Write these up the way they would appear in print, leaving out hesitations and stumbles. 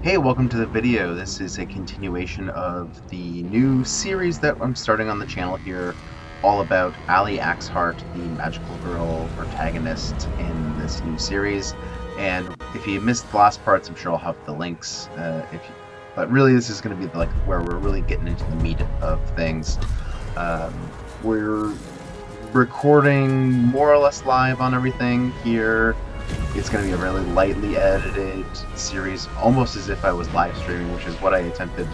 Hey, welcome to the video. This is a continuation of the new series that I'm starting on the channel here, all about Aly Axeheart, the magical girl protagonist in this new series. And if you missed the last parts, I'm sure I'll have the links. But really, this is going to be like where we're really getting into the meat of things. We're recording more or less live on everything here. It's going to be a really lightly edited series, almost as if I was live streaming, which is what I attempted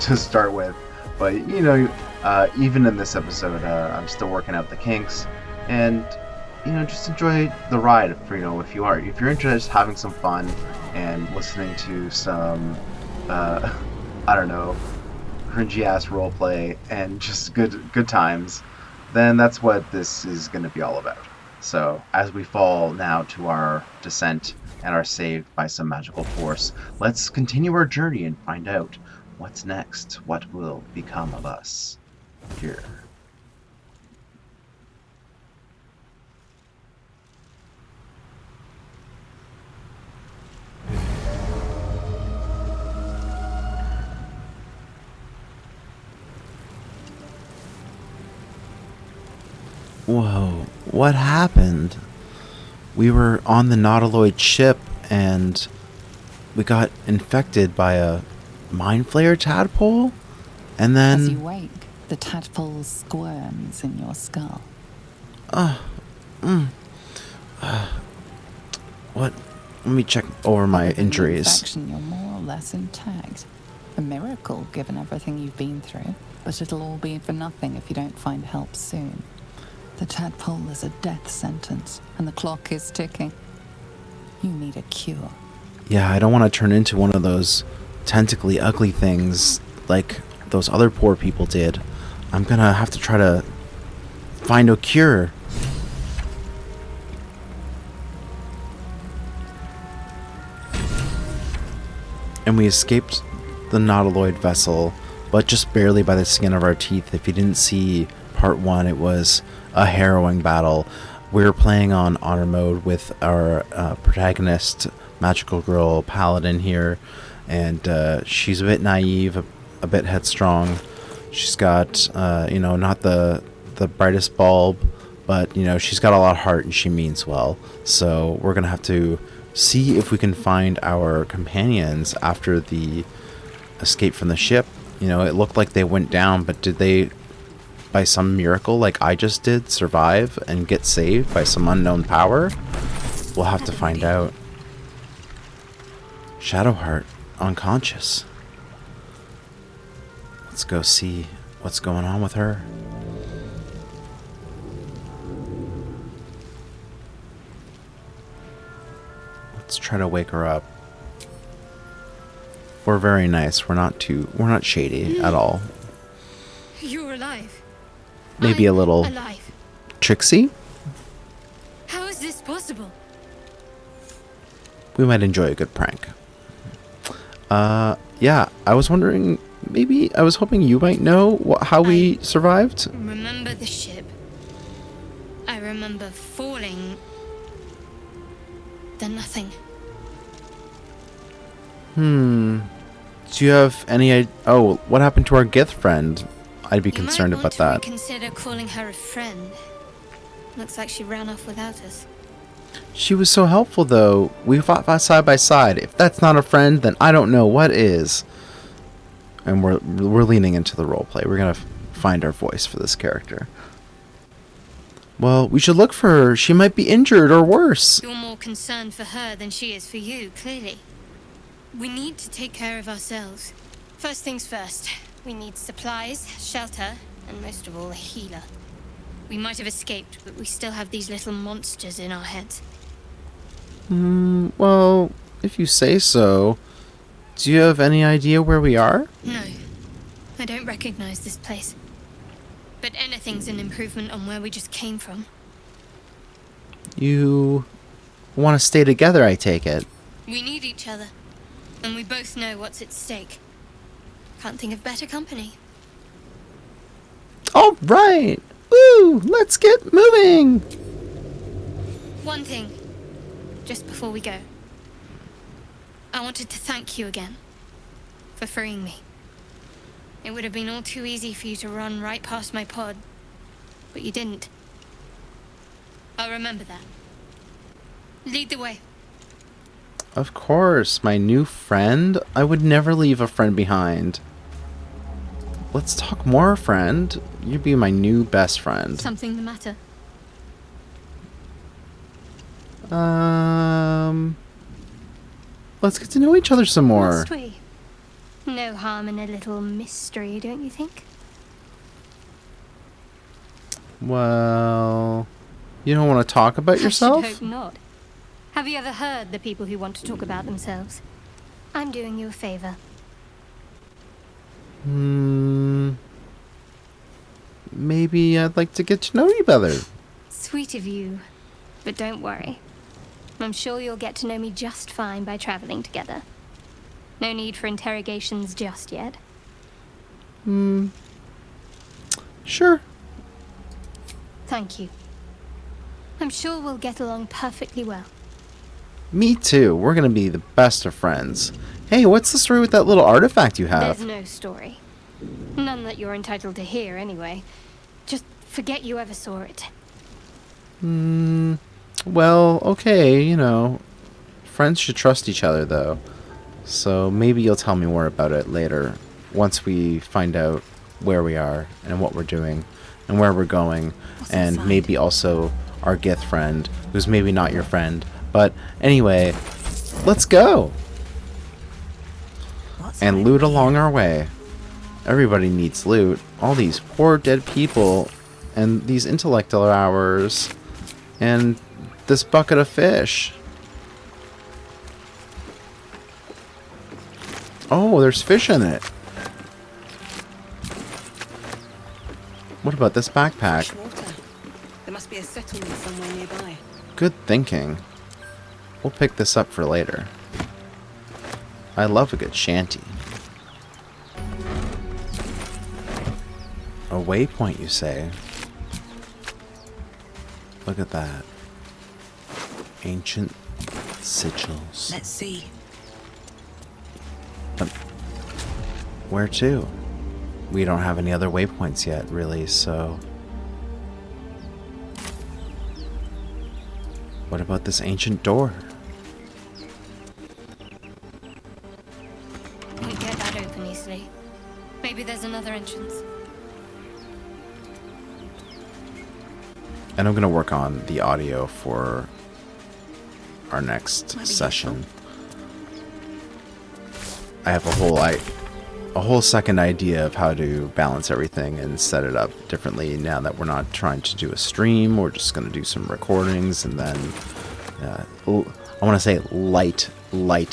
to start with. But, you know, even in this episode, I'm still working out the kinks. And, you know, just enjoy the ride, if you're interested in just having some fun and listening to some, I don't know, cringy-ass roleplay and just good times, then that's what this is going to be all about. So, as we fall now to our descent and are saved by some magical force, let's continue our journey and find out what's next, what will become of us here. Whoa, what happened? We were on the Nautiloid ship and we got infected by a mind flayer tadpole? And then... As you wake, the tadpole squirms in your skull. What? Let me check over my Other than the injuries. infection, you're more or less intact. A miracle, given everything you've been through. But it'll all be for nothing if you don't find help soon. The tadpole is a death sentence, and the clock is ticking. You need a cure. Yeah, I don't want to turn into one of those tentacly ugly things like those other poor people did. I'm gonna have to try to find a cure. And we escaped the Nautiloid vessel, but just barely by the skin of our teeth. If you didn't see part 1, it was a harrowing battle. We were playing on honor mode with our protagonist, magical girl paladin here, and she's a bit naive, a bit headstrong. She's got, not the brightest bulb, but, she's got a lot of heart and she means well. So we're going to have to see if we can find our companions after the escape from the ship. It looked like they went down, but did they, by some miracle like I just did, survive and get saved by some unknown power? We'll have to find out. Shadowheart, unconscious. Let's go see what's going on with her. Let's try to wake her up. We're very nice. We're not shady at all. You're alive. Maybe a little alive. tricksy. How is this possible? We might enjoy a good prank. Yeah, I was wondering, I was hoping you might know how we survived. Remember the ship. I remember falling. Then nothing. Do you have any oh, what happened to our Gith friend? I'd be concerned about that. Consider calling her a friend. Looks like she ran off without us. She was so helpful, though. We fought side by side. If that's not a friend, then I don't know what is. And we're leaning into the roleplay. We're gonna find our voice for this character. Well, we should look for her. She might be injured or worse. You're more concerned for her than she is for you, clearly. We need to take care of ourselves. First things first. We need supplies, shelter, and most of all, a healer. We might have escaped, but we still have these little monsters in our heads. Well, if you say so. Do you have any idea where we are? No. I don't recognize this place. But anything's an improvement on where we just came from. You want to stay together, I take it. We need each other. And we both know what's at stake. Can't think of better company. All right. Woo! Let's get moving. One thing, just before we go. I wanted to thank you again. for freeing me. It would have been all too easy for you to run right past my pod, but you didn't. I'll remember that. Lead the way. Of course, my new friend. I would never leave a friend behind. Let's talk more, friend. You'd be my new best friend. Something the matter? Let's get to know each other some more. Must we? No harm in a little mystery, don't you think? Well, you don't want to talk about yourself? I should hope not. Have you ever heard the people who want to talk about themselves? I'm doing you a favor. Maybe I'd like to get to know you better. Sweet of you, but don't worry. I'm sure you'll get to know me just fine by traveling together. No need for interrogations just yet. Sure. Thank you. I'm sure we'll get along perfectly well. Me too. We're gonna be the best of friends. Hey, what's the story with that little artifact you have? There's no story. None that you're entitled to hear, anyway. Just forget you ever saw it. Well, okay, you know. Friends should trust each other, though. So maybe you'll tell me more about it later, once we find out where we are and what we're doing and where we're going. What's and inside? maybe also our Gith friend, who's maybe not your friend. But anyway, let's go What's and right loot here? along our way. Everybody needs loot. All these poor dead people and these intellectual hours and this bucket of fish. Oh, there's fish in it. What about this backpack? Fresh water. There must be a settlement somewhere nearby. Good thinking. We'll pick this up for later. I love a good shanty. A waypoint, you say? Look at that. Ancient sigils. Let's see. Where to? We don't have any other waypoints yet, really, so... What about this ancient door? We get that open easily. Maybe there's another entrance. And I'm going to work on the audio for our next Might be session. I have a whole second idea of how to balance everything and set it up differently now that we're not trying to do a stream. We're just going to do some recordings and then I want to say light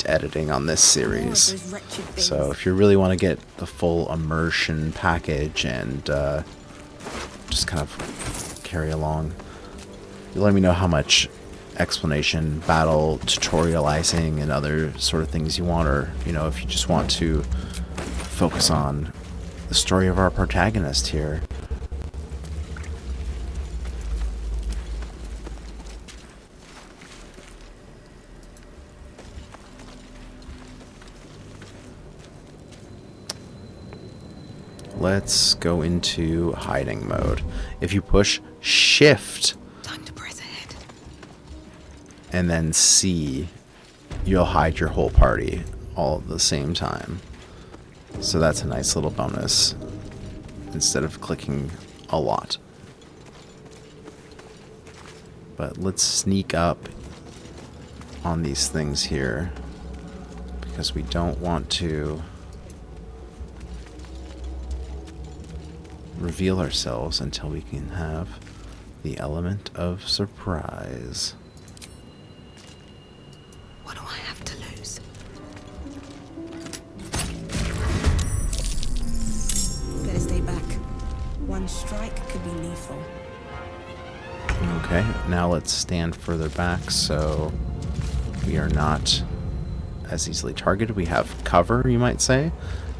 editing on this series. Those wretched things. So if you really want to get the full immersion package and just kind of carry along, you let me know how much explanation, battle, tutorializing, and other sort of things you want, or you know, if you just want to focus on the story of our protagonist here. Let's go into hiding mode. If you push shift Time to press ahead. and then C, you'll hide your whole party all at the same time. So that's a nice little bonus instead of clicking a lot. But let's sneak up on these things here because we don't want to reveal ourselves until we can have the element of surprise. What do I have to lose? Better stay back. One strike could be lethal. Okay, now let's stand further back so we are not as easily targeted. We have cover, you might say,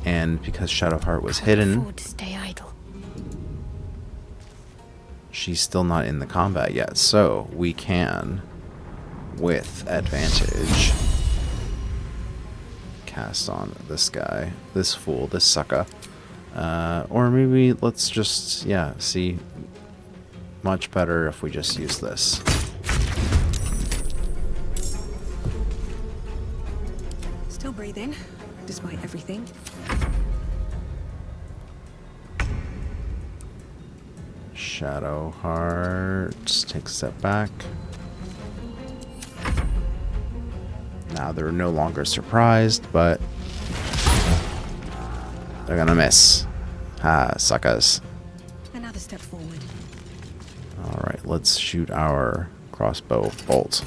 and because Shadowheart was Can't hidden, afford to stay idle. she's still not in the combat yet, so we can, with advantage, cast on this guy, this fool, this sucker. Or maybe let's just, yeah, see. Much better if we just use this. Still breathing, despite everything. Shadowheart, take a step back. Now they're no longer surprised, but they're gonna miss. Ha, suckers. Another step forward. Alright, let's shoot our crossbow bolt.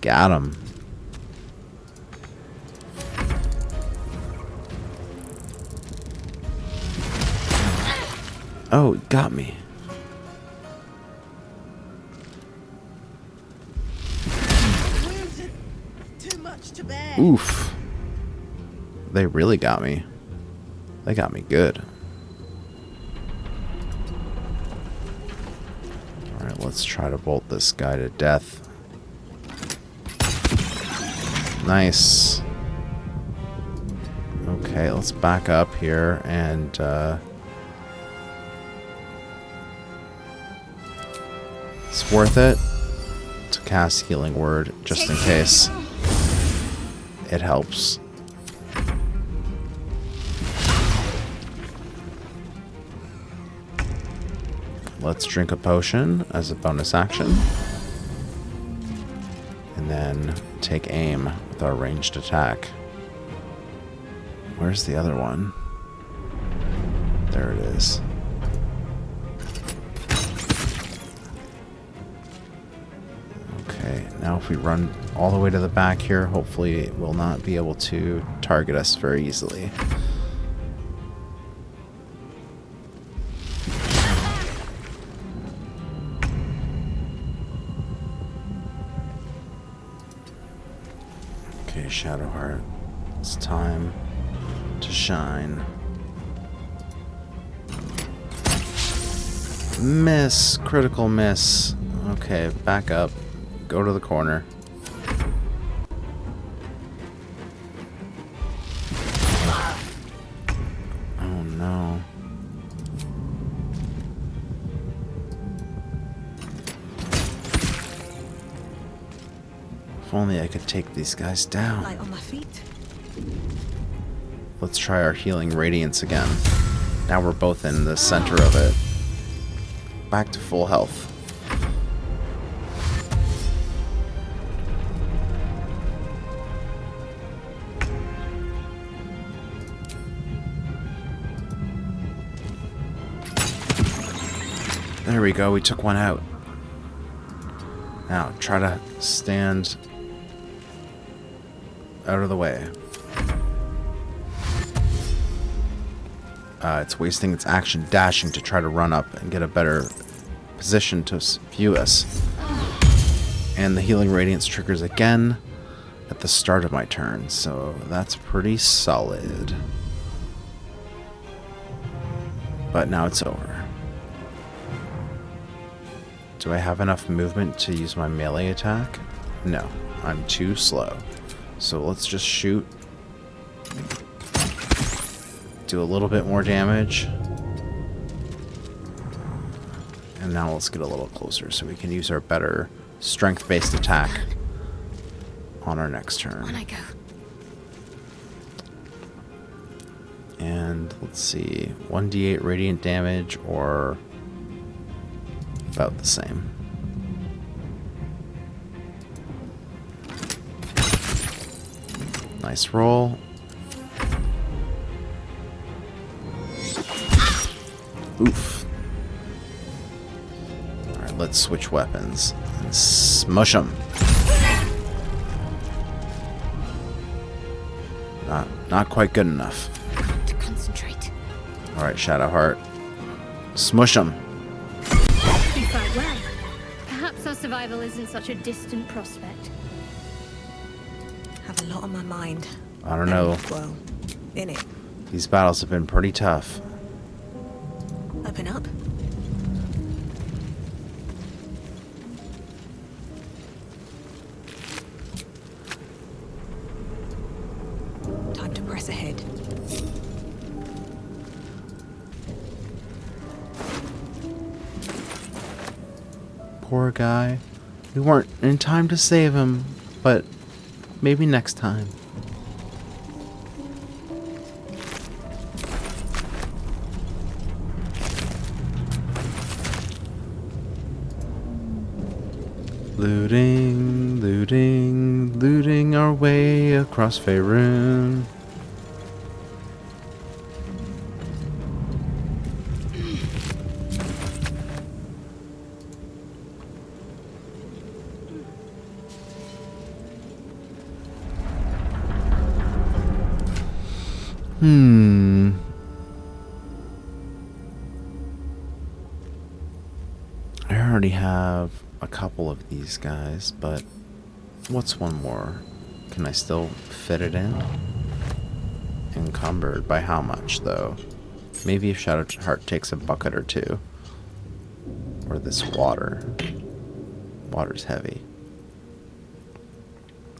Got him. Oh, it got me. Too much to bear. Oof. They really got me. They got me good. Alright, let's try to bolt this guy to death. Nice. Okay, let's back up here and it's worth it to cast Healing Word just in case it helps. Let's drink a potion as a bonus action. And then take aim with our ranged attack. Where's the other one? There it is. Okay, now if we run all the way to the back here, hopefully it will not be able to target us very easily. Okay, Shadowheart, it's time to shine. Miss, critical miss. Okay, back up. Go to the corner. Oh no. If only I could take these guys down. Light on my feet. Let's try our healing radiance again. Now we're both in the center of it. Back to full health. There we go, we took one out. Now, try to stand out of the way. It's wasting its action dashing to try to run up and get a better position to view us. And the healing radiance triggers again at the start of my turn, so that's pretty solid. But now it's over. Do I have enough movement to use my melee attack? No, I'm too slow. So let's just shoot. Do a little bit more damage. And now let's get a little closer so we can use our better strength-based attack on our next turn. On I go. And let's see, 1d8 radiant damage or about the same. Nice roll. Oof. Alright, let's switch weapons and smush them. Not quite good enough. To concentrate. Alright, Shadowheart. Smush them. You fight well. Perhaps our survival isn't such a distant prospect. Have a lot on my mind. I don't know. Well, in it. These battles have been pretty tough. Open up. poor guy. We weren't in time to save him, but maybe next time. Looting, looting, looting our way across Faerun. I already have a couple of these guys, but what's one more? Can I still fit it in? Encumbered by how much, though? Maybe if Shadowheart takes a bucket or two. Or this water. Water's heavy.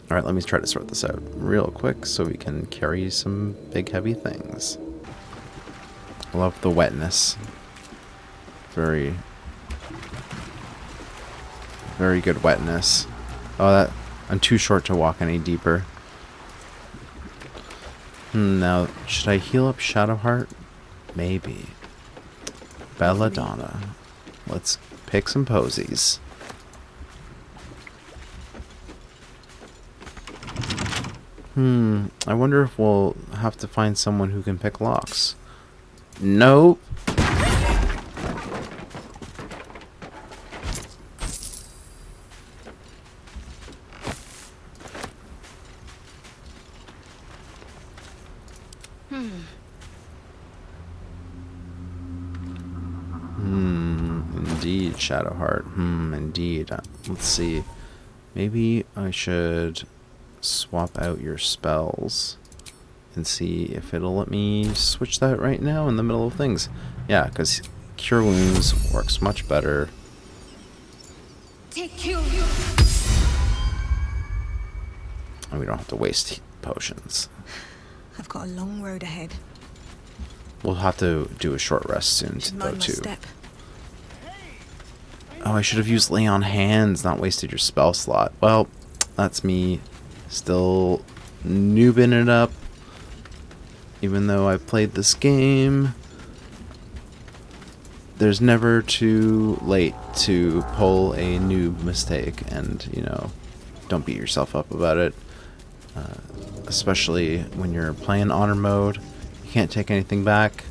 Alright, let me try to sort this out real quick so we can carry some big heavy things. I love the wetness. Very good wetness. Oh, I'm too short to walk any deeper. Now, should I heal up Shadowheart? Maybe. Belladonna. Let's pick some posies. I wonder if we'll have to find someone who can pick locks. Nope. Indeed, Shadowheart. Indeed. Let's see. Maybe I should swap out your spells and see if it'll let me switch that right now in the middle of things. Yeah, because Cure Wounds works much better. Take Cure. And we don't have to waste potions. I've got a long road ahead. We'll have to do a short rest soon, Should though, mind my too. step. Oh, I should have used Lay on Hands, not wasted your spell slot. Well, that's me still noobing it up. Even though I played this game, there's never too late to pull a noob mistake, and, you know, don't beat yourself up about it. Especially when you're playing honor mode, you can't take anything back,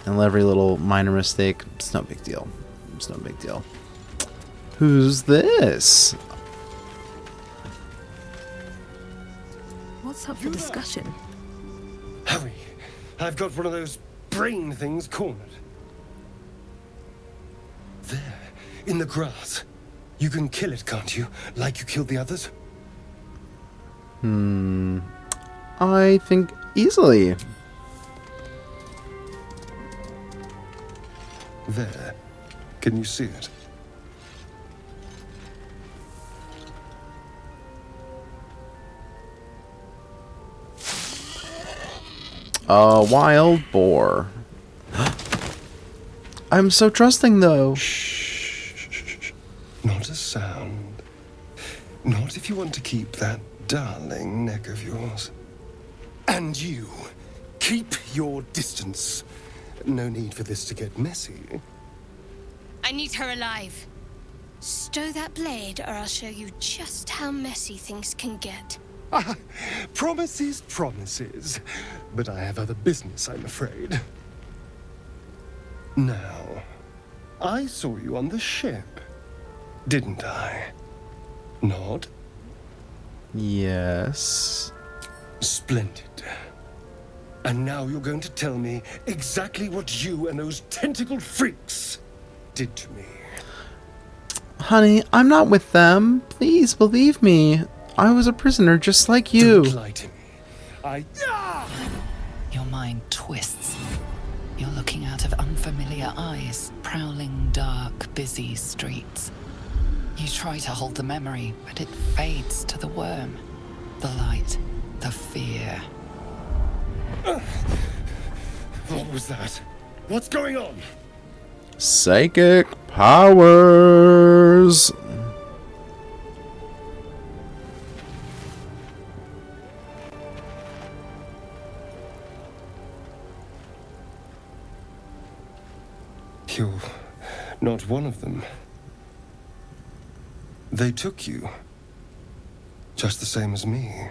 and every little minor mistake, it's no big deal. It's no big deal. Who's this? What's up for discussion? Hurry! I've got one of those brain things cornered. There, in the grass. You can kill it, can't you? Like you killed the others? I think easily. There. Can you see it? A wild boar. I'm so trusting, though. Shh. Not a sound. Not if you want to keep that darling neck of yours. And you, keep your distance. No need for this to get messy. I need her alive. Stow that blade, or I'll show you just how messy things can get. Promises, promises. But I have other business, I'm afraid. Now, I saw you on the ship, didn't I? Not? Yes. Splendid. And now you're going to tell me exactly what you and those tentacled freaks did to me. Honey, I'm not with them. Please believe me. I was a prisoner just like you. Don't lie to me. Your mind twists. You're looking out of unfamiliar eyes, prowling dark, busy streets. You try to hold the memory, but it fades to the worm. The light, the fear. What was that? What's going on? Psychic powers. Not one of them. They took you. Just the same as me.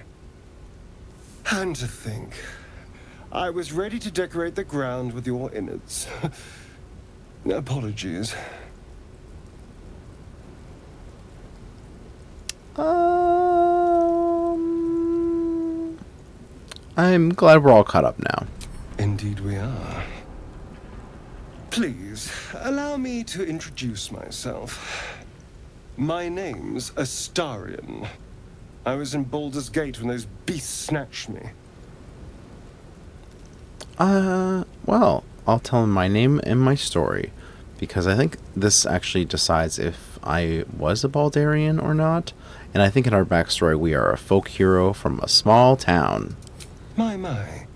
And to think, I was ready to decorate the ground with your innards. Apologies. I'm glad we're all caught up now. Indeed we are. Please, allow me to introduce myself. My name's Astarion. I was in Baldur's Gate when those beasts snatched me. Well, I'll tell him my name and my story, because I think this actually decides if I was a Baldarian or not, and I think in our backstory we are a folk hero from a small town. My,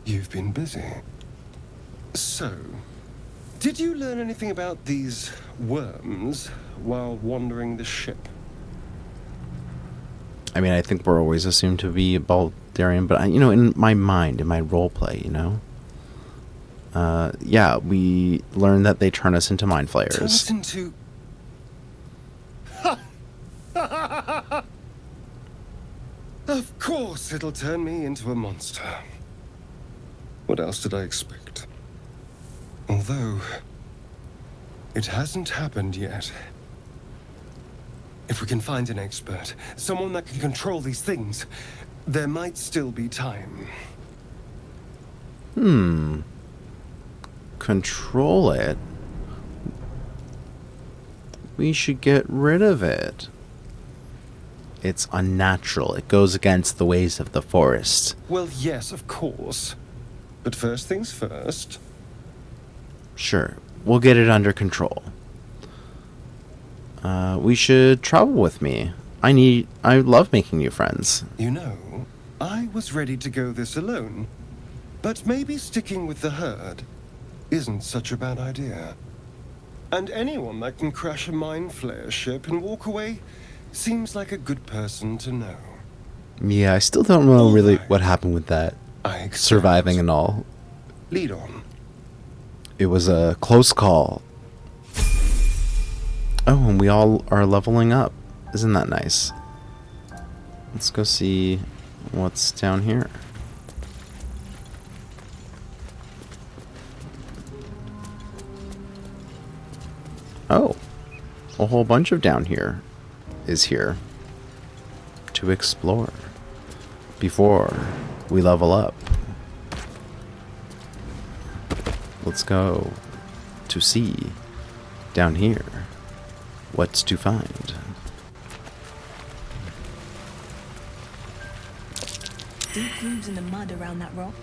you've been busy. So, did you learn anything about these worms while wandering the ship? I mean, I think we're always assumed to be a Baldarian, but, in my mind, in my roleplay, yeah, we learned that they turn us into mind flayers. Turn us into... Of course it'll turn me into a monster. What else did I expect? Although, it hasn't happened yet. If we can find an expert, someone that can control these things, there might still be time. Control it? We should get rid of it. It's unnatural. It goes against the ways of the forest. Well, yes, of course. But first things first. Sure, we'll get it under control. We should travel with me. I love making new friends. You know, I was ready to go this alone. But maybe sticking with the herd isn't such a bad idea. And anyone that can crash a mind flayer ship and walk away seems like a good person to know. Yeah, I still don't know really what happened with that. Surviving and all. Lead on. It was a close call. Oh, and we all are leveling up. Isn't that nice? Let's go see what's down here. Oh, a whole bunch of down here is here to explore before we level up. Let's go to see down here what's to find. Deep grooves in the mud around that rock.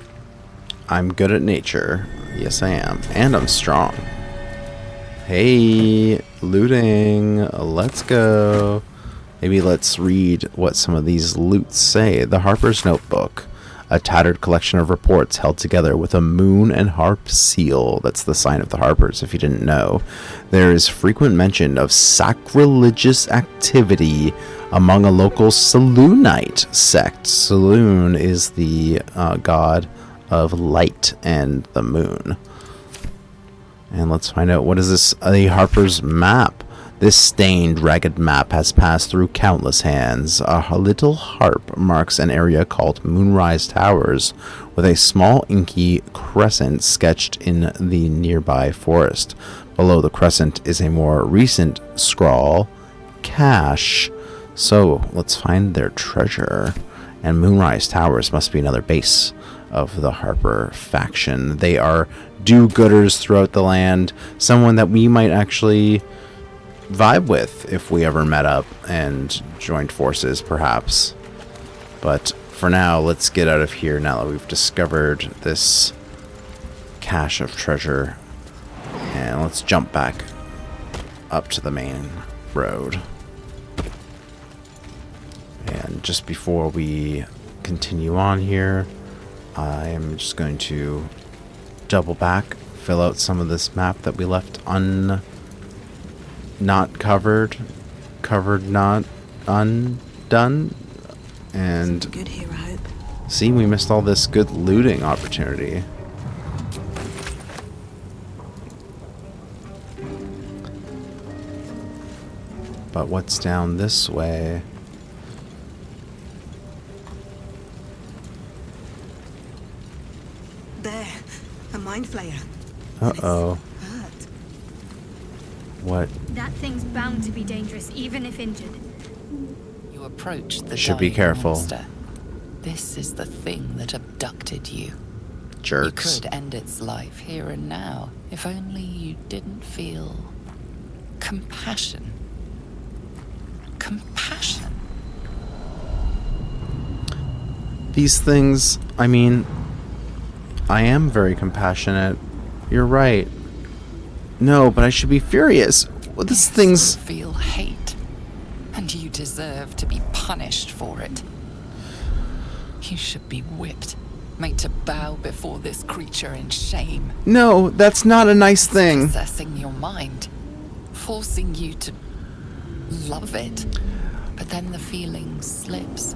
I'm good at nature. Yes, I am. And I'm strong. Hey, looting. Let's go. Maybe let's read what some of these loots say. The Harper's Notebook. A tattered collection of reports held together with a moon and harp seal. That's the sign of the Harpers, if you didn't know. There is frequent mention of sacrilegious activity among a local Saloonite sect. Saloon is the god of light and the moon. And let's find out, what is this? A Harper's map. This stained, ragged map has passed through countless hands. A little harp marks an area called Moonrise Towers, with a small inky crescent sketched in the nearby forest. Below the crescent is a more recent scrawl, Cache. So, let's find their treasure. And Moonrise Towers must be another base of the Harper faction. They are do-gooders throughout the land. Someone that we might actually vibe with if we ever met up and joined forces, perhaps. But for now, let's get out of here now that we've discovered this cache of treasure. And let's jump back up to the main road. And just before we continue on here, I am just going to double back, fill out some of this map that we left not covered, not undone, and Good here, I hope. see, we missed all this good looting opportunity. But what's down this way? There, a mind flayer. Uh-oh. Hurt. What? That thing's bound to be dangerous, even if injured. You approach the Should be dying careful. monster. This is the thing that abducted you. Jerks. You could end its life here and now, if only you didn't feel compassion. Compassion. These things, I mean, I am very compassionate. You're right. No, but I should be furious. Well, this Yes, thing's... you feel hate, and you deserve to be punished for it. You should be whipped, made to bow before this creature in shame. No, that's not a nice thing. Possessing your mind, forcing you to love it. But then the feeling slips.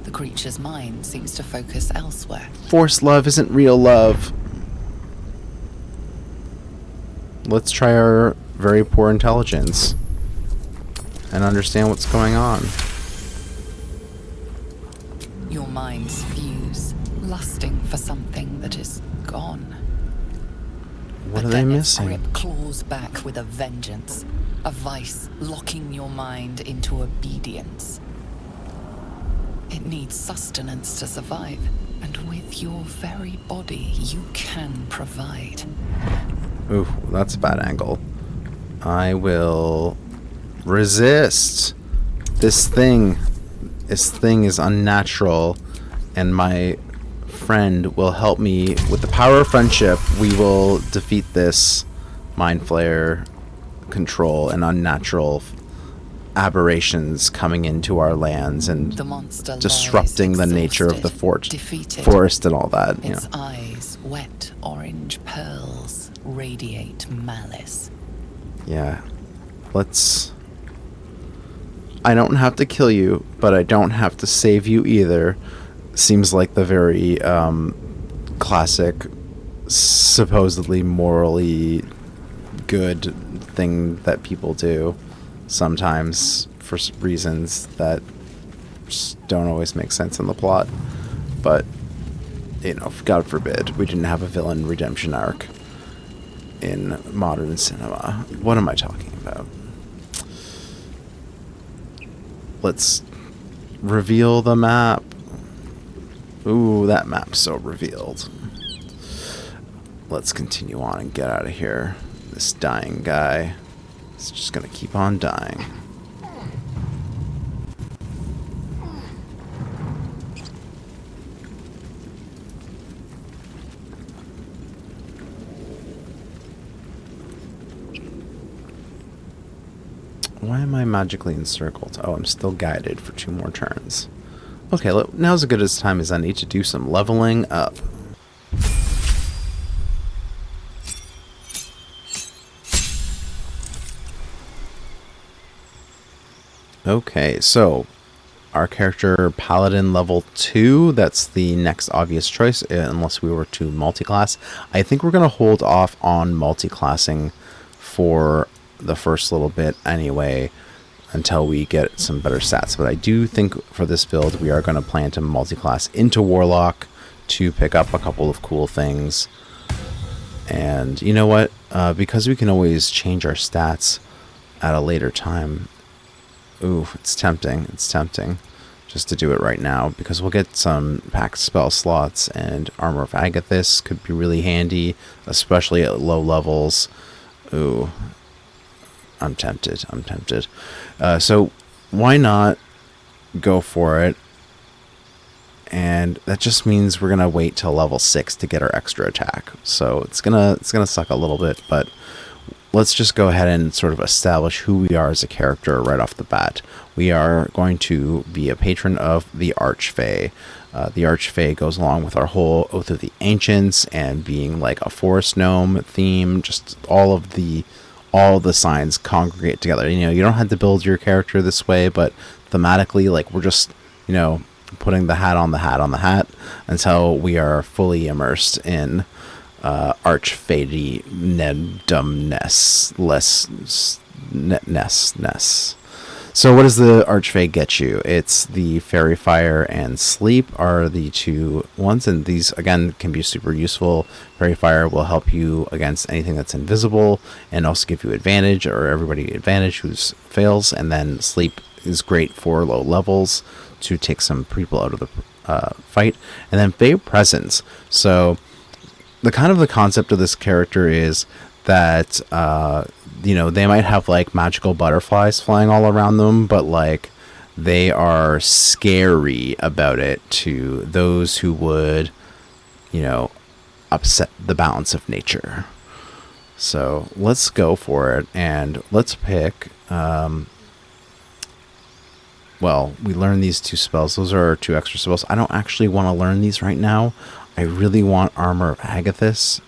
The creature's mind seems to focus elsewhere. Forced love isn't real love. Let's try our very poor intelligence and understand what's going on. Your minds fuse, lusting for something that is gone. What But are they then its missing? grip claws back with a vengeance, a vice locking your mind into obedience. It needs sustenance to survive, and with your very body, you can provide. Ooh, that's a bad angle. I will resist. This thing is unnatural, and my friend will help me with the power of friendship. We will defeat this mind flayer control and unnatural aberrations coming into our lands and The monster disrupting the lies nature of the exhausted, defeated. forest and all that. You Its know. eyes, wet orange pearls, radiate malice. Yeah. Let's... I don't have to kill you, but I don't have to save you either. Seems like the very classic, supposedly morally good thing that people do sometimes for reasons that just don't always make sense in the plot. But, you know, God forbid, we didn't have a villain redemption arc in modern cinema. What am I talking about? Let's reveal the map. Ooh, that map's so revealed. Let's continue on and get out of here. This dying guy is just gonna keep on dying. Why am I magically encircled? Oh, I'm still guided for 2 more turns. Okay, now's as good a time as I need to do some leveling up. Okay, so our character Paladin level 2, that's the next obvious choice, unless we were to multiclass. I think we're going to hold off on multiclassing for the first little bit anyway, until we get some better stats. But I do think for this build we are going to plan to multiclass into Warlock to pick up a couple of cool things. And you know what? Because we can always change our stats at a later time. Ooh, it's tempting. It's tempting just to do it right now, because we'll get some packed spell slots, and Armor of Agathis could be really handy, especially at low levels. Ooh, I'm tempted. I'm tempted. So why not go for it? And that just means we're gonna wait till level 6 to get our extra attack. So it's gonna suck a little bit, but let's just go ahead and sort of establish who we are as a character right off the bat. We are going to be a patron of the Archfey. The Archfey goes along with our whole Oath of the Ancients and being like a forest gnome theme. Just all the signs congregate together. You know, you don't have to build your character this way, but thematically, like, we're just, you know, putting the hat on the hat on the hat until we are fully immersed in Archfey-domness. So what does the Archfey get you? It's the Fairy Fire and Sleep are the two ones, and these again can be super useful. Fairy Fire will help you against anything that's invisible and also give you advantage, or everybody advantage who's fails, and then Sleep is great for low levels to take some people out of the fight. And then Fey Presence. So the concept of this character is that they might have like magical butterflies flying all around them, but like they are scary about it to those who would upset the balance of nature. So let's go for it, and let's pick we learn these two spells. Those are our two extra spells. I don't actually want to learn these right now. I really want Armor of Agathis.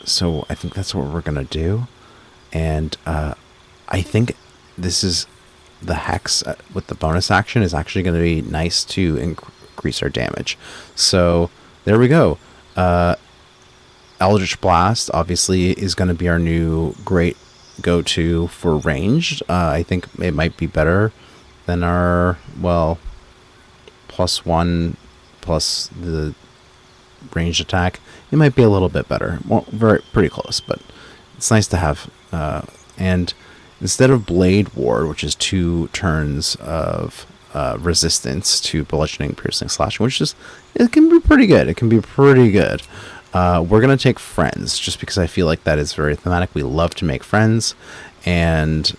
So I think that's what we're going to do. And I think this is the Hex with the bonus action is actually going to be nice to increase our damage. So there we go. Eldritch Blast obviously is going to be our new great go-to for ranged. I think it might be better than our, +1 plus the ranged attack. It might be a little bit better. Well, pretty close, but it's nice to have. And instead of Blade Ward, which is 2 turns of resistance to bludgeoning, piercing, slashing, it can be pretty good. We're going to take Friends, just because I feel like that is very thematic. We love to make friends, and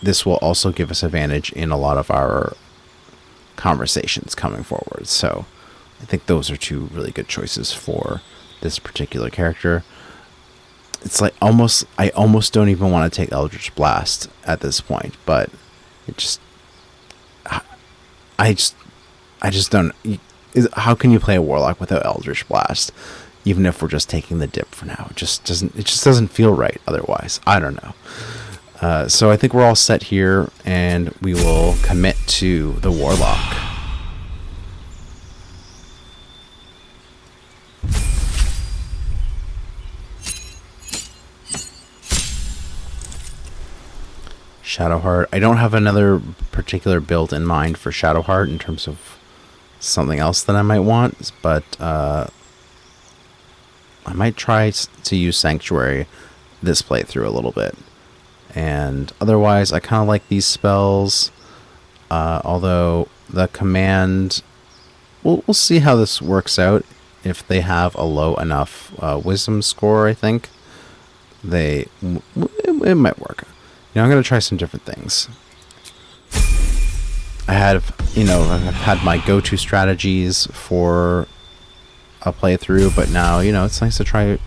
this will also give us advantage in a lot of our conversations coming forward. So I think those are 2 really good choices for this particular character. It's like I almost don't even want to take Eldritch Blast at this point, but I just don't. How can you play a Warlock without Eldritch Blast? Even if we're just taking the dip for now, it just doesn't feel right otherwise. I don't know. So I think we're all set here, and we will commit to the Warlock. Shadowheart. I don't have another particular build in mind for Shadowheart in terms of something else that I might want, but I might try to use Sanctuary this playthrough a little bit. And otherwise, I kind of like these spells, although the command, we'll see how this works out. If they have a low enough wisdom score, I think it might work. I'm going to try some different things. I've had my go-to strategies for a playthrough, but now, it's nice to try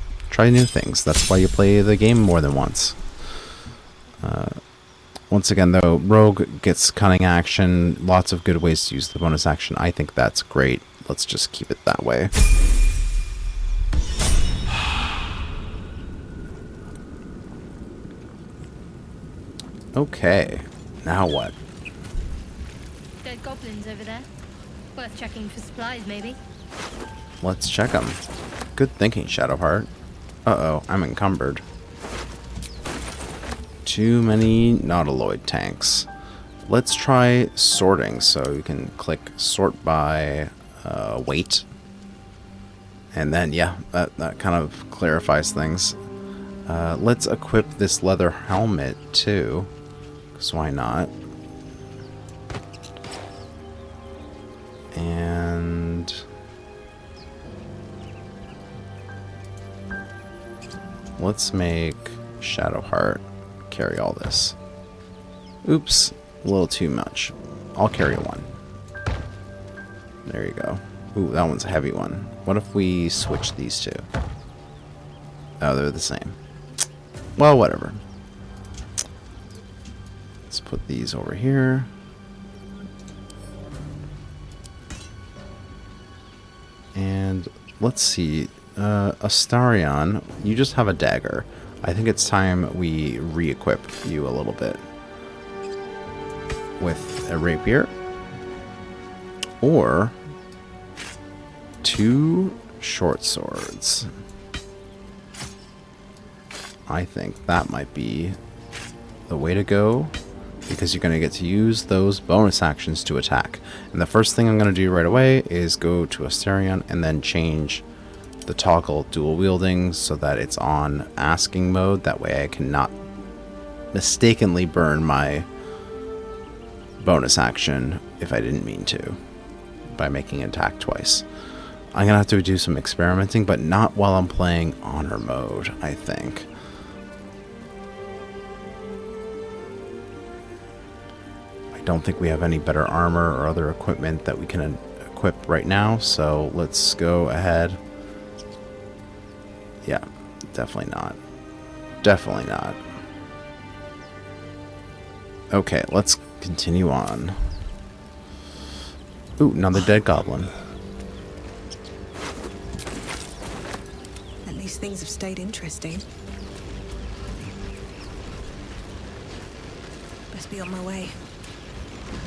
new things. That's why you play the game more than once. Once again, though, Rogue gets cunning action, lots of good ways to use the bonus action. I think that's great. Let's just keep it that way. Okay, now what? Dead goblins over there. Worth checking for supplies, maybe. Let's check them. Good thinking, Shadowheart. Uh-oh, I'm encumbered. Too many Nautiloid tanks. Let's try sorting, so you can click sort by weight. And then, yeah, that kind of clarifies things. Let's equip this leather helmet, too. Because why not? And let's make Shadowheart carry all this. Oops, a little too much. I'll carry one. There you go. Ooh, that one's a heavy one. What if we switch these two? Oh, they're the same. Well, whatever. Let's put these over here. And let's see. Astarion, you just have a dagger. I think it's time we re-equip you a little bit with a rapier. Or 2 short swords. I think that might be the way to go. because you're going to get to use those bonus actions to attack. And the first thing I'm going to do right away is go to Asterion and then change the toggle dual wielding so that it's on asking mode. That way I cannot mistakenly burn my bonus action if I didn't mean to by making an attack twice. I'm gonna have to do some experimenting, but not while I'm playing honor mode, I think. I don't think we have any better armor or other equipment that we can equip right now, so let's go ahead. Yeah, definitely not. Definitely not. Okay, let's continue on. Ooh, another dead goblin. At least things have stayed interesting. Best be on my way.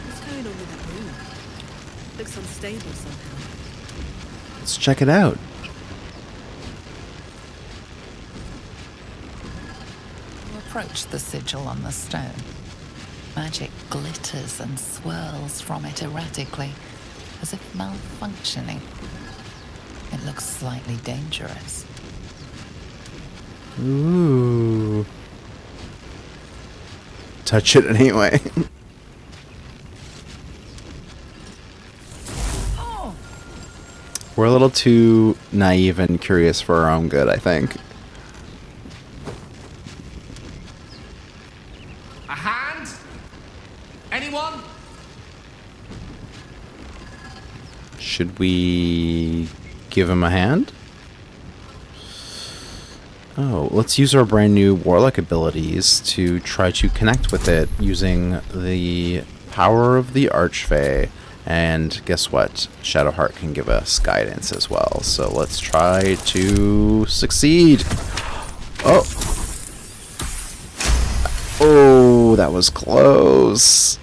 What's going on with that room? Looks unstable somehow. Let's check it out. You approach the sigil on the stone. Magic glitters and swirls from it erratically, as if malfunctioning. It looks slightly dangerous. Ooh. Touch it anyway. We're a little too naive and curious for our own good, I think. A hand? Anyone? Should we give him a hand? Oh, let's use our brand new warlock abilities to try to connect with it using the power of the Archfey. And guess what? Shadowheart can give us guidance as well. So let's try to succeed. Oh. Oh, that was close.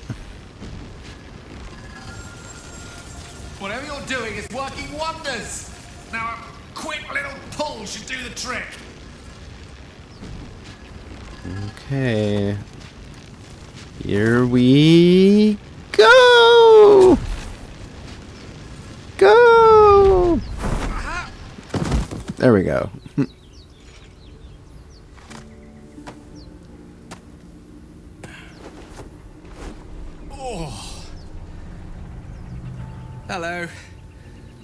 Whatever you're doing is working wonders. Now a quick little pull should do the trick. Okay. Here we go. Go. There we go. Oh. Hello.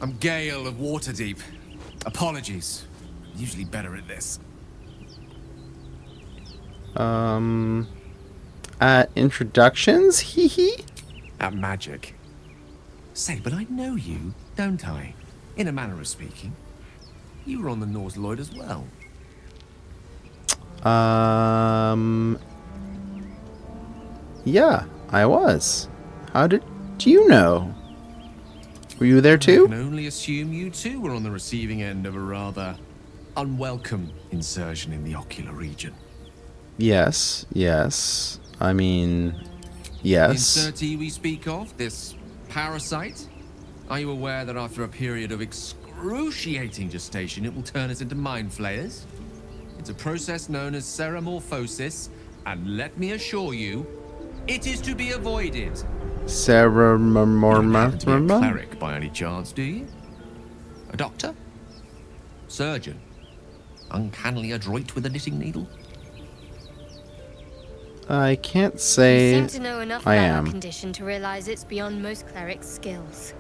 I'm Gale of Waterdeep. Apologies. I'm usually better at this. Introductions? Hee hee. At magic. Say, but I know you, don't I? In a manner of speaking. You were on the Norse Lloyd as well. Yeah, I was. How did you know? Were you there I too? can only assume you too were on the receiving end of a rather unwelcome insertion in the ocular region. Yes, yes. I mean, yes. The insertee we speak of, this parasite, are you aware that after a period of excruciating gestation, it will turn us into mind flayers? It's a process known as ceramorphosis, and let me assure you, it is to be avoided. You don't happen to be a cleric by any chance, do you? A doctor? Surgeon? Uncannily adroit with a knitting needle? I can't You say seem to know enough I about our am, condition to realize it's beyond most clerics' skills.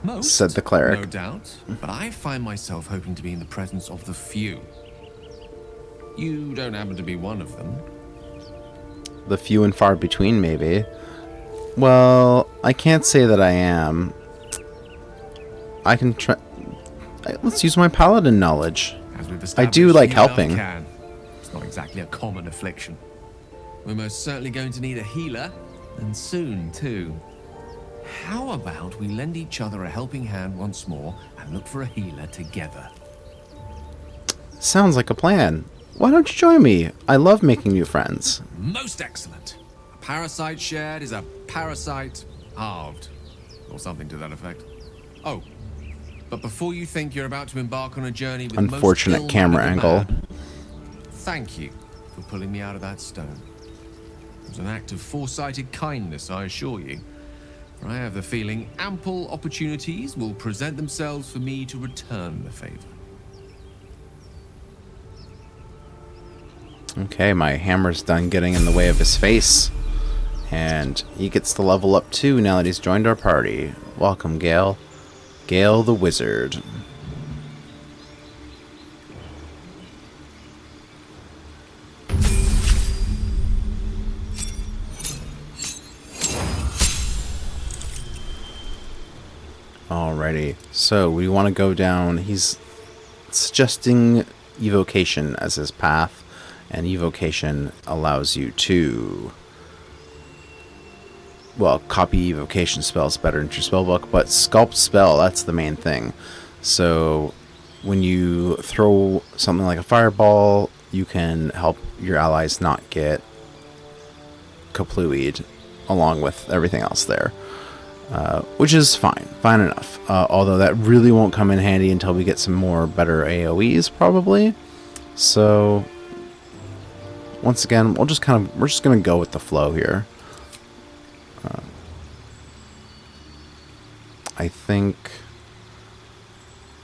Most, said the cleric. no doubt, but I find myself hoping to be in the presence of the few. You don't happen to be one of them. The few and far between, maybe. Well, I can't say that I am. I can try. Let's use my paladin knowledge. As we've I do established, like you helping. can. It's not exactly a common affliction. We're most certainly going to need a healer, and soon too. How about we lend each other a helping hand once more and look for a healer together? Sounds like a plan. Why don't you join me? I love making new friends. Most excellent. A parasite shared is a parasite halved, or something to that effect. Oh, but before you think you're about to embark on a journey with Unfortunate most camera ill-mannered angle. man, thank you for pulling me out of that stone. It was an act of foresighted kindness, I assure you. For I have the feeling ample opportunities will present themselves for me to return the favor. Okay, my hammer's done getting in the way of his face. And he gets to level up too now that he's joined our party. Welcome, Gale. Gale the Wizard. Alrighty, so we want to go down. He's suggesting evocation as his path, and evocation allows you to, well, copy evocation spells better into your spellbook, but sculpt spell, that's the main thing. So when you throw something like a fireball, you can help your allies not get kaplooied along with everything else there. Which is fine enough. Although that really won't come in handy until we get some more better AoEs, probably. So once again, we're just gonna go with the flow here. I think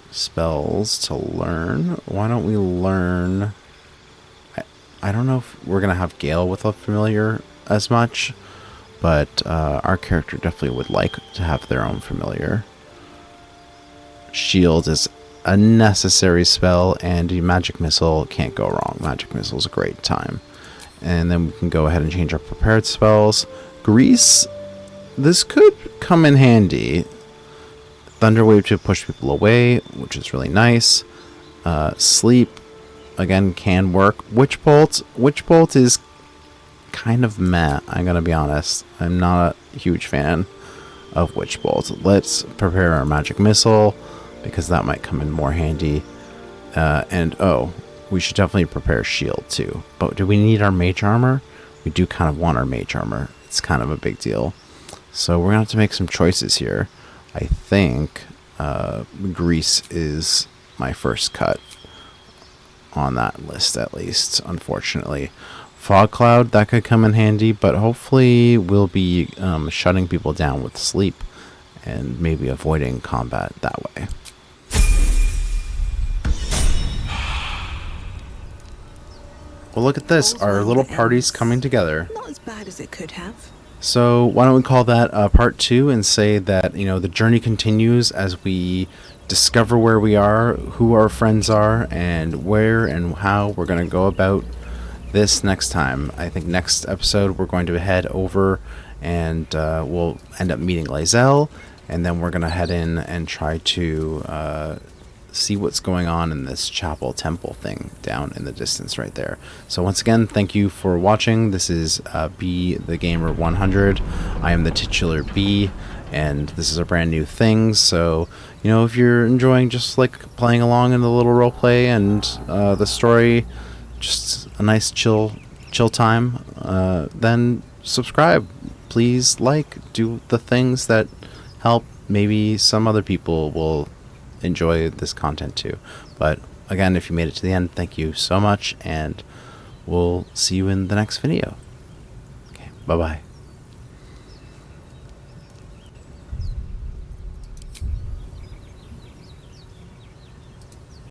spells to learn. Why don't we learn? I don't know if we're gonna have Gale with a familiar as much. But our character definitely would like to have their own familiar. Shield is a necessary spell, and Magic Missile can't go wrong. Magic Missile is a great time. And then we can go ahead and change our prepared spells. Grease, this could come in handy. Thunderwave to push people away, which is really nice. Sleep, again, can work. Witch Bolt is kind of meh, I'm gonna be honest. I'm not a huge fan of Witch Bolt. Let's prepare our Magic Missile, because that might come in more handy. And we should definitely prepare Shield too. But do we need our Mage Armor? We do kind of want our Mage Armor. It's kind of a big deal. So we're gonna have to make some choices here. I think Grease is my first cut on that list, at least, unfortunately. Fog Cloud, that could come in handy, but hopefully we'll be shutting people down with sleep and maybe avoiding combat that way. Well, look at this. Our little party's coming together. Not as bad as it could have. So why don't we call that part 2 and say that, you know, the journey continues as we discover where we are, who our friends are, and where and how we're going to go about this next time. I think next episode we're going to head over and we'll end up meeting Lae'zel, and then we're going to head in and try to see what's going on in this chapel temple thing down in the distance right there. So once again, thank you for watching. This is B the Gamer 100. I am the titular B, and this is a brand new thing. So, you know, if you're enjoying just like playing along in the little roleplay and the story, just a nice chill time, then subscribe. Please do the things that help. Maybe some other people will enjoy this content too. But again, if you made it to the end, thank you so much, and we'll see you in the next video. Okay, bye bye.